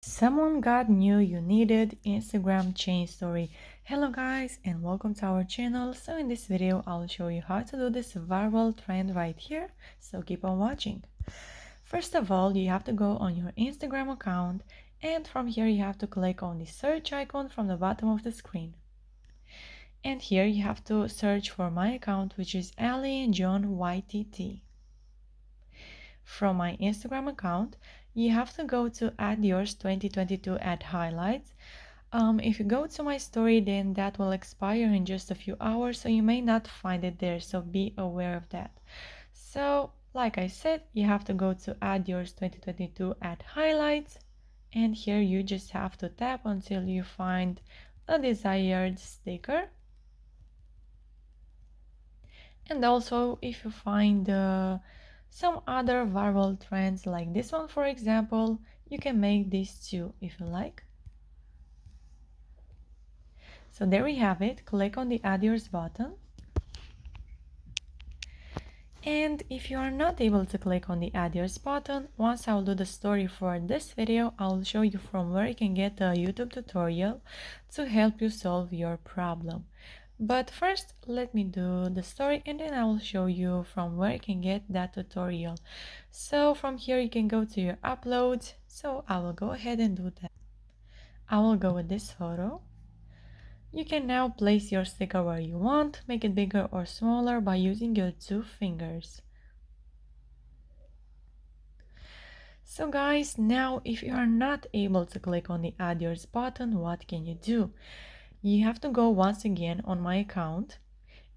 Someone got knew you needed Instagram chain story. Hello guys and welcome to our channel. So in this video I'll show you how to do this viral trend right here, so keep on watching. First of all, you have to go on your Instagram account, and from here you have to click on the search icon from the bottom of the screen. And here you have to search for my account, which is Ali John YTT. From my Instagram account, you have to go to add yours 2022 add highlights. If you go to my story, then that will expire in just a few hours, so you may not find it there, so be aware of that. So like I said, you have to go to add yours 2022 add highlights, and here you just have to tap until you find a desired sticker. And also if you find some other viral trends like this one, for example, you can make this too if you like. So there we have it. Click on the add yours button. And if you are not able to click on the add yours button, once I'll do the story for this video, I'll show you from where you can get a YouTube tutorial to help you solve your problem. But first, let me do the story and then I will show you from where you can get that tutorial. So from here you can go to your uploads. So I will go ahead and do that. I will go with this photo. You can now place your sticker where you want, make it bigger or smaller by using your two fingers. So guys, now if you are not able to click on the add yours button, what can you do? You have to go once again on my account,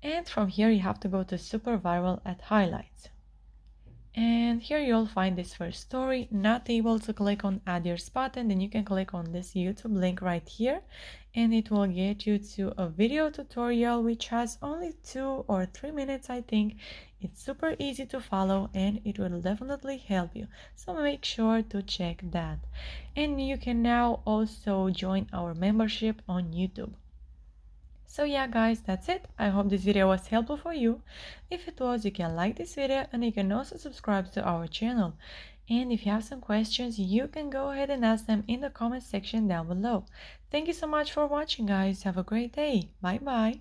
and from here you have to go to super viral at highlights. And here you'll find this first story. Not able to click on add yours button, then you can click on this YouTube link right here and it will get you to a video tutorial which has only 2 or 3 minutes, I think. It's super easy to follow and it will definitely help you, so make sure to check that. And you can now also join our membership on YouTube. So yeah guys, that's it. I hope this video was helpful for you. If it was, you can like this video and you can also subscribe to our channel. And if you have some questions, you can go ahead and ask them in the comment section down below. Thank you so much for watching guys. Have a great day. Bye bye.